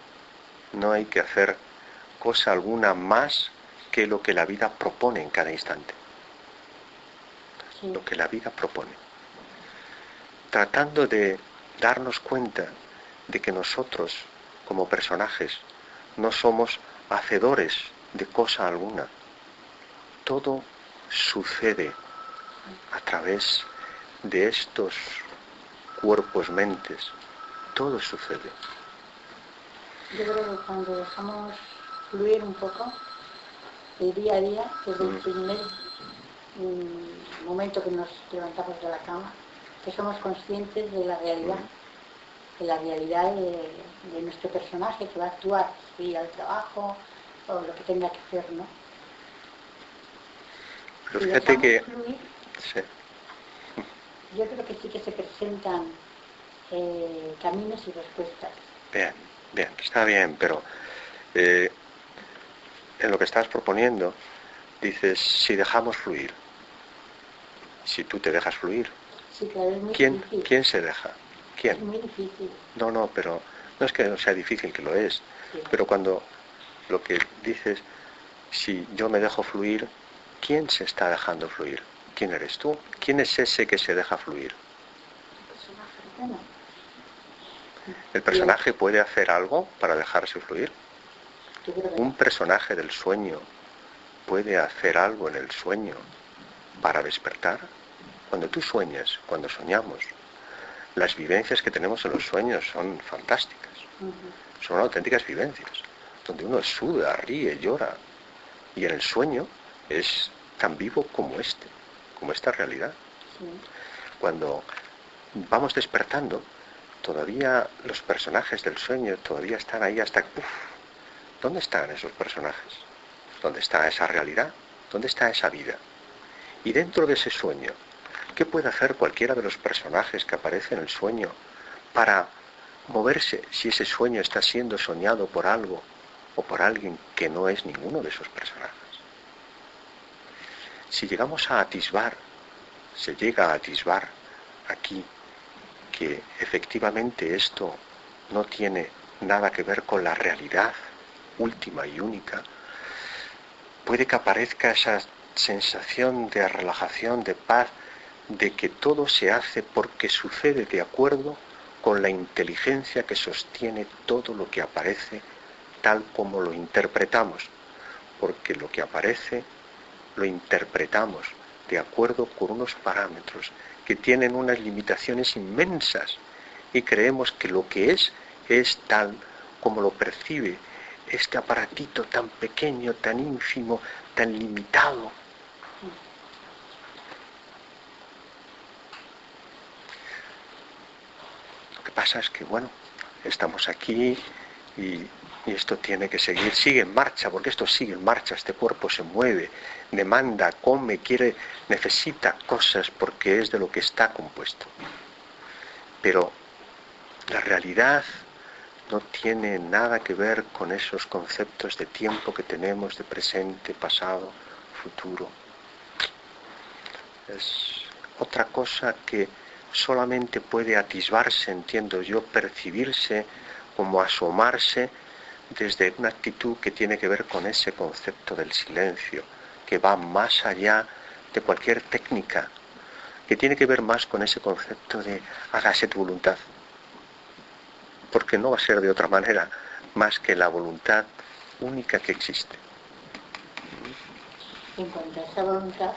No hay que hacer cosa alguna más que lo que la vida propone en cada instante. Lo que la vida propone. Tratando de darnos cuenta de que nosotros, como personajes, no somos hacedores de cosa alguna. Todo sucede a través de estos cuerpos, mentes. Todo sucede. Yo creo que cuando dejamos fluir un poco el día a día, desde el primer momento que nos levantamos de la cama, que somos conscientes de la realidad, de nuestro personaje que va a actuar, ir al trabajo o lo que tenga que hacer, ¿no? Pero fíjate que fluir, sí. Yo creo que sí que se presentan caminos y respuestas. Bien, está bien, pero en lo que estás proponiendo dices, si dejamos fluir, si tú te dejas fluir, sí, claro, es muy difícil. ¿Quién se deja? ¿Quién? Es muy difícil. No, pero no es que no sea difícil, que lo es, sí. Pero cuando lo que dices, si yo me dejo fluir, ¿quién se está dejando fluir? ¿Quién eres tú? ¿Quién es ese que se deja fluir? ¿El personaje puede hacer algo para dejarse fluir? ¿Un personaje del sueño puede hacer algo en el sueño para despertar? Cuando tú sueñas, cuando soñamos, las vivencias que tenemos en los sueños son fantásticas. Son auténticas vivencias, donde uno suda, ríe, llora. Y en el sueño es tan vivo como esta realidad. Cuando vamos despertando, todavía los personajes del sueño todavía están ahí hasta... ¿Dónde están esos personajes? ¿Dónde está esa realidad? ¿Dónde está esa vida? Y dentro de ese sueño, ¿qué puede hacer cualquiera de los personajes que aparece en el sueño para moverse si ese sueño está siendo soñado por algo o por alguien que no es ninguno de esos personajes? Si llegamos a atisbar, se llega a atisbar aquí que efectivamente esto no tiene nada que ver con la realidad última y única, puede que aparezca esa sensación de relajación, de paz, de que todo se hace porque sucede de acuerdo con la inteligencia que sostiene todo lo que aparece tal como lo interpretamos, porque lo que aparece lo interpretamos de acuerdo con unos parámetros que tienen unas limitaciones inmensas y creemos que lo que es tal como lo percibe este aparatito tan pequeño, tan ínfimo, tan limitado. Lo que pasa es que, estamos aquí y esto tiene que seguir, sigue en marcha, porque esto sigue en marcha, este cuerpo se mueve, demanda, come, quiere, necesita cosas porque es de lo que está compuesto. Pero la realidad no tiene nada que ver con esos conceptos de tiempo que tenemos, de presente, pasado, futuro. Es otra cosa que solamente puede atisbarse, entiendo yo, percibirse, como asomarse desde una actitud que tiene que ver con ese concepto del silencio, que va más allá de cualquier técnica, que tiene que ver más con ese concepto de hágase tu voluntad, porque no va a ser de otra manera más que la voluntad única que existe. En cuanto a esa voluntad,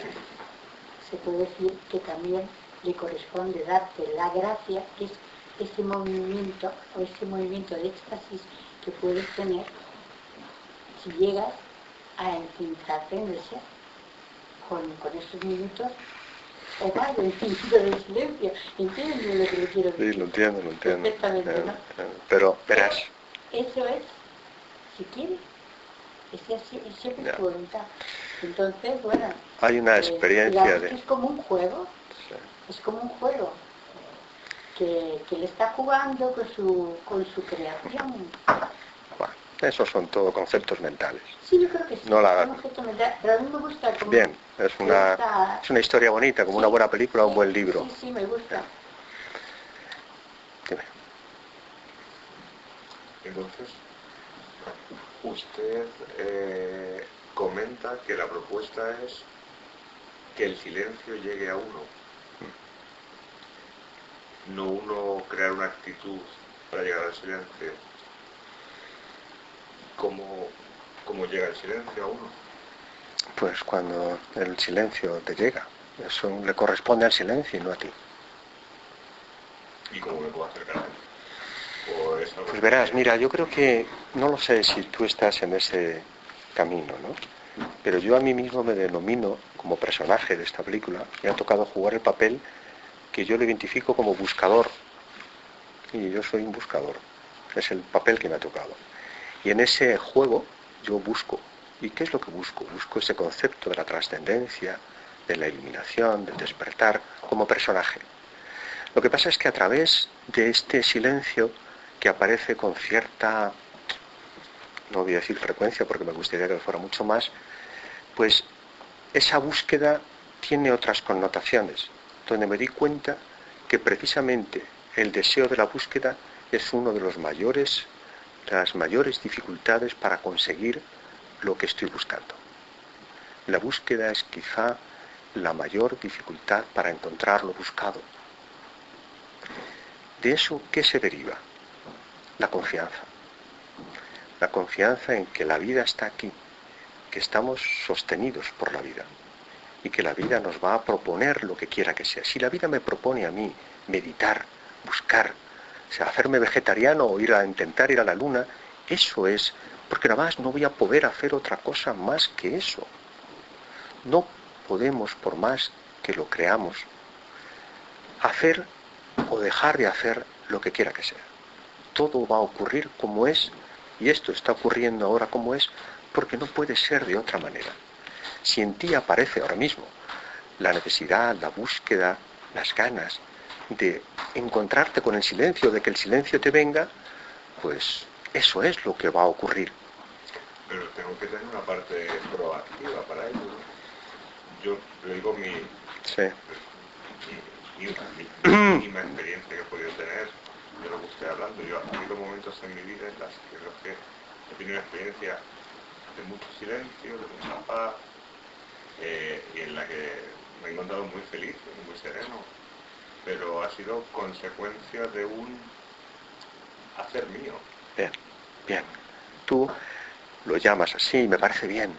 se puede decir que también le corresponde darte la gracia, que es ese movimiento de éxtasis que puedes tener si llegas a encinzarte en el ser con esos minutos o varios minutos de silencio. ¿Entiendes lo que le quiero decir? Sí, lo entiendo. Perfectamente, ¿no? Pero verás. Eso es, si quieres, es siempre tu voluntad. Entonces, hay una experiencia es como un juego. Sí. Es como un juego. que le está jugando con su creación. Bueno, esos son todo conceptos mentales. Sí, yo creo que sí, no es un concepto mental, pero a mí me gusta como... Bien, es una historia bonita, como una buena película o un buen libro. Sí, me gusta. Dime. Entonces, usted comenta que la propuesta es que el silencio llegue a uno, no uno crear una actitud para llegar al silencio. ¿Cómo llega el silencio a uno? Pues cuando el silencio te llega, eso le corresponde al silencio y no a ti. ¿Y cómo me puedo acercar a él? Pues verás, mira, yo creo que, no lo sé si tú estás en ese camino, ¿no? Pero yo a mí mismo me denomino como personaje de esta película. Me ha tocado jugar el papel que yo lo identifico como buscador. Y yo soy un buscador. Es el papel que me ha tocado. Y en ese juego yo busco. ¿Y qué es lo que busco? Busco ese concepto de la trascendencia, de la iluminación, del despertar, como personaje. Lo que pasa es que a través de este silencio que aparece con cierta, no voy a decir frecuencia porque me gustaría que fuera mucho más, pues esa búsqueda tiene otras connotaciones, donde me di cuenta que precisamente el deseo de la búsqueda es uno de las mayores dificultades para conseguir lo que estoy buscando. La búsqueda es quizá la mayor dificultad para encontrar lo buscado. ¿De eso qué se deriva? La confianza. La confianza en que la vida está aquí, que estamos sostenidos por la vida y que la vida nos va a proponer lo que quiera que sea. Si la vida me propone a mí meditar, buscar, o sea, hacerme vegetariano o intentar ir a la luna, eso es, porque nada más no voy a poder hacer otra cosa más que eso. No podemos, por más que lo creamos, hacer o dejar de hacer lo que quiera que sea. Todo va a ocurrir como es, y esto está ocurriendo ahora como es, porque no puede ser de otra manera. Si en ti aparece ahora mismo la necesidad, la búsqueda, las ganas de encontrarte con el silencio, de que el silencio te venga, pues eso es lo que va a ocurrir. Pero tengo que tener una parte proactiva para ello. Yo le digo mi mínima experiencia que he podido tener de lo que estoy hablando. Yo ha habido momentos en mi vida en los que he tenido una experiencia de mucho silencio, de mucha paz, y en la que me he encontrado muy feliz, muy sereno, pero ha sido consecuencia de un hacer mío. Bien. Tú lo llamas así, me parece bien.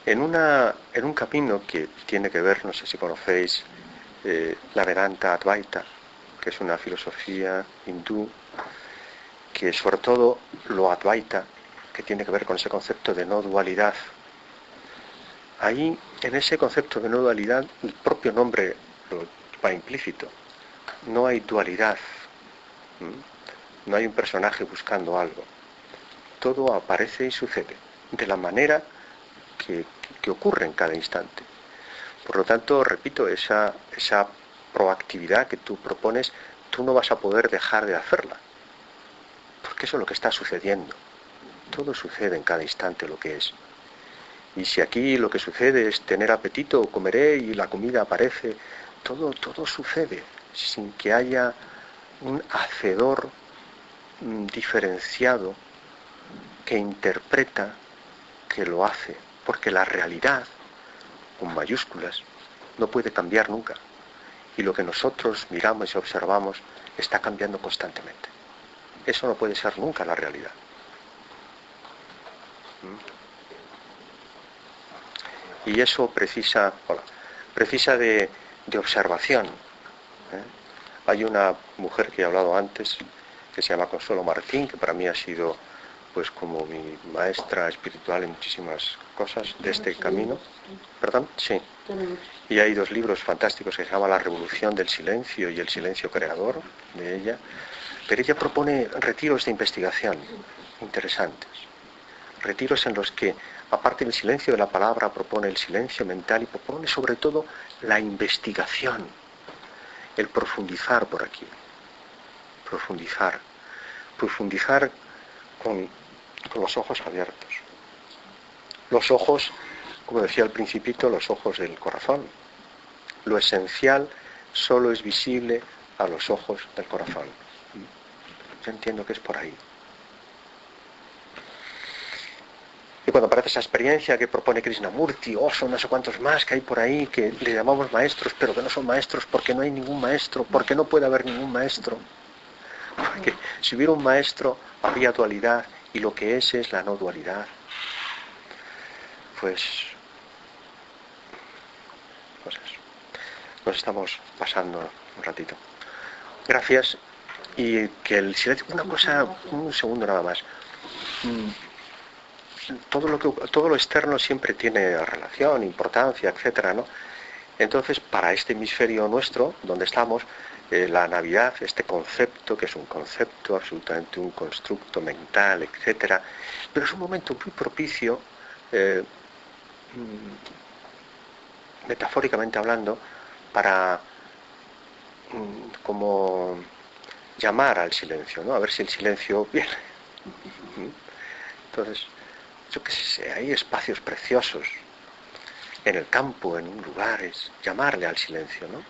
En un camino que tiene que ver, no sé si conocéis, la Vedanta Advaita, que es una filosofía hindú, que sobre todo lo Advaita, que tiene que ver con ese concepto de no dualidad. Ahí, en ese concepto de no dualidad, el propio nombre lo va implícito. No hay dualidad. No hay un personaje buscando algo. Todo aparece y sucede de la manera que ocurre en cada instante. Por lo tanto, repito, esa proactividad que tú propones, tú no vas a poder dejar de hacerla. Porque eso es lo que está sucediendo. Todo sucede en cada instante lo que es. Y si aquí lo que sucede es tener apetito, comeré y la comida aparece, todo sucede sin que haya un hacedor diferenciado que interpreta, que lo hace, porque la realidad, con mayúsculas, no puede cambiar nunca. Y lo que nosotros miramos y observamos está cambiando constantemente. Eso no puede ser nunca la realidad. Y eso precisa de observación. Hay una mujer que he hablado antes, que se llama Consuelo Martín, que para mí ha sido pues como mi maestra espiritual en muchísimas cosas de este camino. ¿Perdón? Sí. Y hay 2 libros fantásticos que se llaman La Revolución del Silencio y El Silencio Creador, de ella. Pero ella propone retiros de investigación interesantes. Retiros en los que, aparte del silencio de la palabra, propone el silencio mental y propone sobre todo la investigación. el profundizar por aquí, profundizar con los ojos abiertos. Los ojos, como decía al principito, los ojos del corazón. Lo esencial solo es visible a los ojos del corazón. Yo entiendo que es por ahí. Y cuando aparece esa experiencia que propone Krishnamurti, son no sé cuántos más que hay por ahí, que le llamamos maestros, pero que no son maestros porque no hay ningún maestro, porque no puede haber ningún maestro. Porque si hubiera un maestro, habría dualidad, y lo que es la no dualidad. Pues eso. Nos estamos pasando un ratito. Gracias. Y que el silencio, una cosa, un segundo nada más. Todo lo externo siempre tiene relación, importancia, etcétera, ¿no? Entonces, para este hemisferio nuestro, donde estamos, la Navidad, este concepto, que es un concepto absolutamente un constructo mental, etcétera, pero es un momento muy propicio, metafóricamente hablando, para como llamar al silencio, ¿no? A ver si el silencio viene. Entonces, yo qué sé, hay espacios preciosos en el campo, en lugares, llamarle al silencio, ¿no?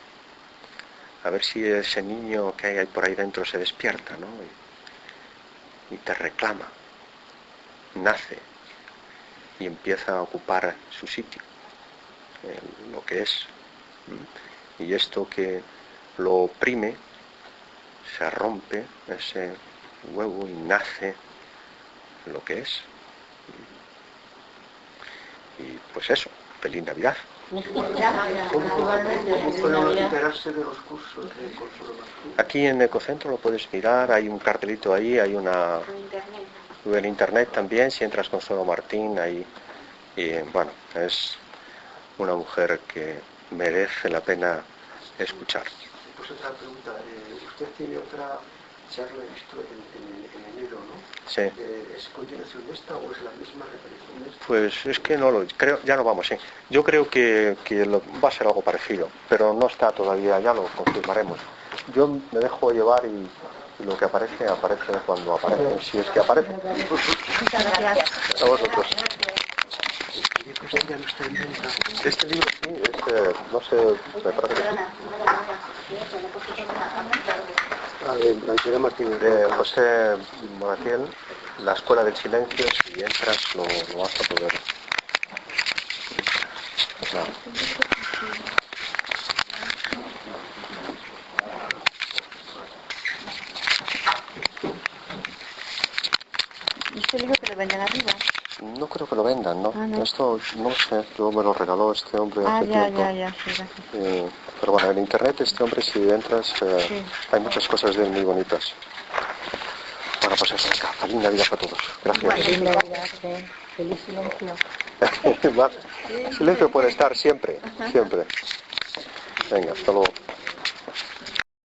A ver si ese niño que hay por ahí dentro se despierta, ¿no? Y te reclama, nace y empieza a ocupar su sitio, lo que es. Y esto que lo oprime, se rompe ese huevo y nace lo que es. Y pues eso, feliz Navidad. ¿Cómo podemos enterarse de los cursos de Consuelo Martín? Aquí en Ecocentro lo puedes mirar, hay un cartelito ahí, hay una... En internet también, si entras Consuelo Martín, ahí... Y bueno, es una mujer que merece la pena escuchar. Pues otra pregunta, usted tiene otra charla en enero, ¿no? Sí. ¿Es continuación de esta o es la misma repetición de esta? Pues es que no lo creo, ya no vamos, sí. Yo creo que va a ser algo parecido, pero no está todavía, ya lo confirmaremos. Yo me dejo llevar y lo que aparece cuando aparece, si es que aparece. Muchas gracias. A vosotros. Este ya no está en venta. Este libro sí, no sé, me parece que sí. De Antonio Martínez. De José Moratiel, La Escuela del Silencio, si entras lo vas a poder. Pues nada. ¿Y este libro que lo venden arriba? No creo que lo vendan, ¿no? Ah, ¿no? Esto no lo sé, yo me lo regaló este hombre hace tiempo. Sí, gracias. Pero bueno, en internet este hombre, si entras, Sí. hay muchas cosas de él muy bonitas. Bueno, pues eso, venga, feliz Navidad para todos. Gracias. Feliz silencio. Silencio puede estar siempre, siempre. Venga, hasta luego.